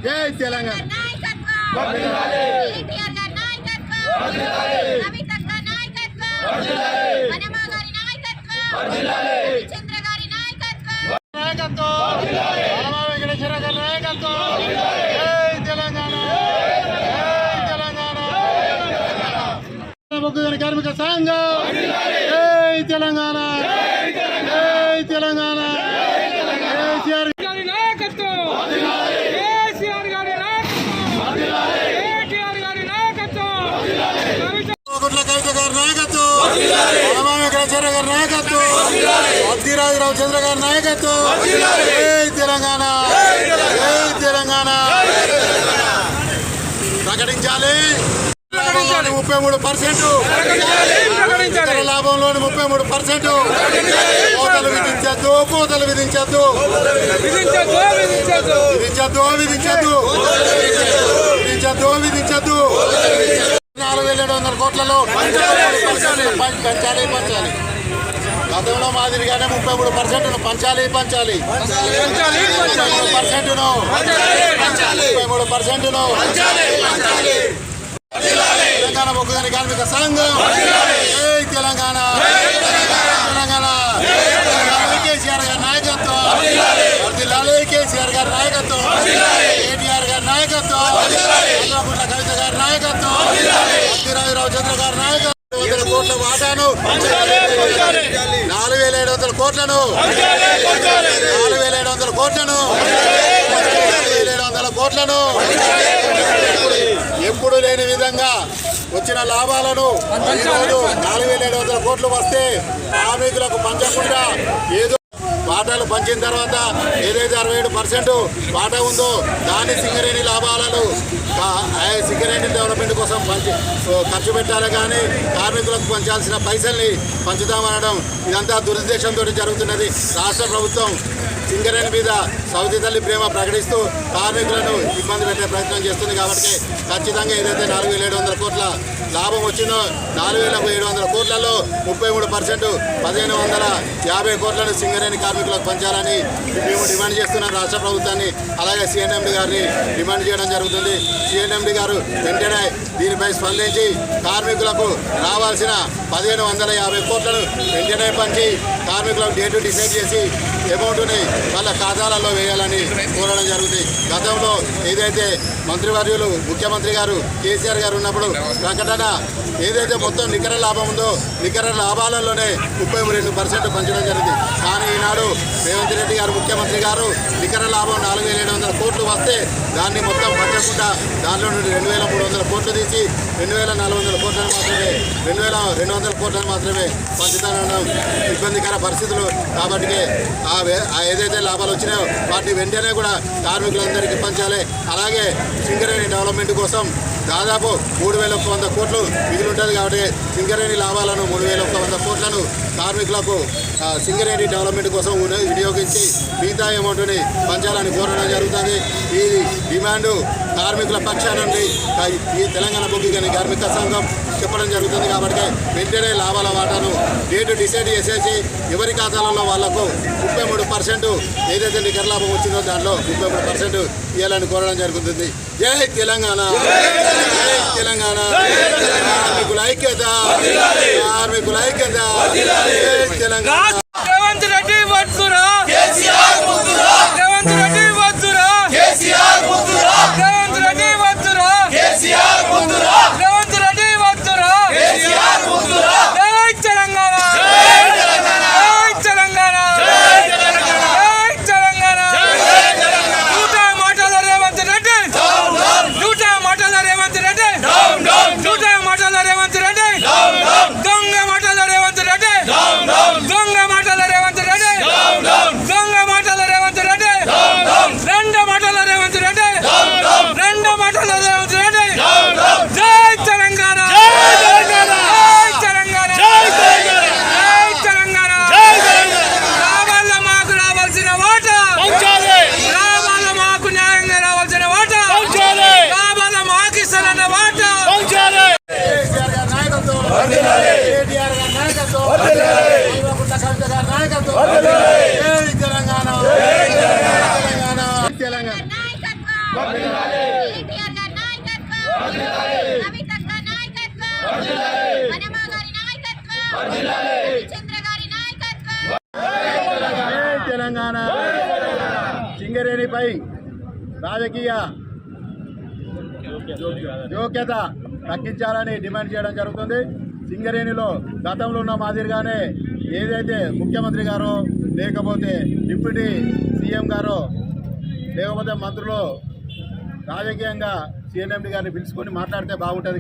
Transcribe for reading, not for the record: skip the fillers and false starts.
జై తెలంగాణ కార్మిక సంఘం జై తెలంగాణ జై తెలంగాణ రావు చంద్ర గారి నాయకత్వం జై తెలంగాణ జై తెలంగాణ ప్రకటించాలి 33% లాభంలోని 33% కోతలు విధించద్దు కోతలు విధించద్దు విధించద్దు విధించద్దు విధించద్దు విధించద్దు 4,700 కోట్లలో పంచాలి పంచాలి గతంలో మాదిరిగానే 33% పంచాలి పంచాలి 33% తెలంగాణ బొగ్గుగని కార్మిక సంఘం జై తెలంగాణ తెలంగాణ కేసీఆర్ గారి నాయకత్వం వర్ధిల్లాలి కేసీఆర్ గారి నాయకత్వం కేటీఆర్ గారి నాయకత్వం చంద్రగుండ్ల కవిత గారి నాయకత్వం రావు చంద్ర గారి నాయకత్వం 100 కోట్ల వాటాను 4,700 కోట్లను 4,700 కోట్లను 4,700 కోట్లను ఎప్పుడు లేని విధంగా వచ్చిన లాభాలను 4,700 కోట్లు వస్తే కార్మికులకు పంచకుండా ఏదో వాటాలు పంచిన తర్వాత ఏదైతే 67% వాటా ఉందో దాన్ని సింగరేణి లాభాలను సింగరేణి డెవలప్మెంట్ కోసం ఖర్చు పెట్టాలి కానీ కార్మికులకు పంచాల్సిన పైసల్ని పంచుతామనడం ఇదంతా దురుద్దేశంతో జరుగుతున్నది. రాష్ట్ర ప్రభుత్వం సింగరేణి మీద సౌతి తల్లి ప్రేమ ప్రకటిస్తూ కార్మికులను ఇబ్బంది పెట్టే ప్రయత్నం చేస్తుంది. కాబట్టి ఖచ్చితంగా ఏదైతే 4,700 కోట్ల లాభం వచ్చిందో 4,700 కోట్లలో 33% 1,550 కోట్లను సింగరేణి కార్మికులకు పంచాలని మేము డిమాండ్ చేస్తున్నాం రాష్ట్ర ప్రభుత్వాన్ని. అలాగే సిఎన్ఎండి గారిని డిమాండ్ చేయడం జరుగుతుంది. సిఎన్ఎండి గారు వెంటనే దీనిపై స్పందించి కార్మికులకు రావాల్సిన 1,550 కోట్లను వెంటనే పంచి కార్మికులకు డేటు డిసైడ్ చేసి అమౌంట్ని వాళ్ళ ఖాతాలలో వేయాలని కోరడం జరుగుతుంది. గతంలో ఏదైతే మంత్రివర్యులు ముఖ్యమంత్రి గారు కేసీఆర్ గారు ఉన్నప్పుడు ప్రకటన ఏదైతే మొత్తం నికర లాభం ఉందో నికర లాభాలలోనే 32% పంచడం జరిగింది. కానీ ఈనాడు రేవంత్ రెడ్డి గారు ముఖ్యమంత్రి గారు నికర లాభం 4,700 కోట్లు వస్తే దాన్ని మొత్తం పంచకుండా దానిలో నుండి 2,300 కోట్లు తీసి 2,400 కోట్లను మాత్రమే 2,200 కోట్లను మాత్రమే పంచుతానడం ఇబ్బందికర పరిస్థితులు. కాబట్టి ఏదైతే లాభాలు వచ్చినాయో వాటిని వెంటనే కూడా కార్మికులందరికీ పంచాలి. అలాగే సింగరేణి డెవలప్మెంట్ కోసం దాదాపు 3,100 కోట్లు మిగిలి ఉంటుంది. కాబట్టి సింగరేణి లాభాలను 3,100 కోట్లను కార్మికులకు సింగరేణి డెవలప్మెంట్ కోసం వినియోగించి మిగతా అమౌంట్ని పంచాలని కోరడం జరుగుతుంది. ఈ డిమాండ్ కార్మికుల పక్షాన నుండి ఈ తెలంగాణ బొగ్గుగని కార్మిక సంఘం చెప్పడం జరుగుతుంది. కాబట్టి వెంటనే లాభాల వాటాను డేటు డిసైడ్ చేసేసి ఎవరి ఖాతాలలో వాళ్లకు 33% ఏదైతే నికర లాభం వచ్చిందో దాంట్లో 33% ఇవ్వాలని కోరడం జరుగుతుంది. జై తెలంగాణ జై తెలంగాణ కార్మికుల ఐక్యత కార్మికుల ఐక్యత జై తెలంగాణ. రేవంత్ రెడ్డి వద్దురా రేవంత్ రెడ్డి వద్దురా రేవంత్ రెడ్డి వద్దురా రేవంత్ రెడ్డి వద్దురా జై తెలంగాణ జై తెలంగాణ జై తెలంగాణ. నూట మాటల రేవంత్ రెడ్డి నూట మాటల రేవంత్ రెడ్డి నూట మాటల రేవంత్ రెడ్డి దొంగ మాటల రేవంత్ రెడ్డి దొంగ మాటల రేవంత్ రెడ్డి దొంగ మాటల రేవంత్ రెడ్డి రెండు మాటల రేవంత్ రెడ్డి కేటీఆర్ గారి నాయకత్వం, కవితక్క నాయకత్వం, హనుమ గారి నాయకత్వం, చంద్ర గారి నాయకత్వం. జై తెలంగాణ. సింగరేణిపై రాజకీయ జోక్యత తగ్గించాలని డిమాండ్ చేయడం జరుగుతుంది. సింగరేణిలో గతంలో ఉన్న మాదిరిగానే ఏదైతే ముఖ్యమంత్రి గారో లేకపోతే డిప్యూటీ సీఎం గారో లేకపోతే మంత్రులు రాజకీయంగా సీఎండి గారిని పిలుచుకొని మాట్లాడితే బాగుంటుంది.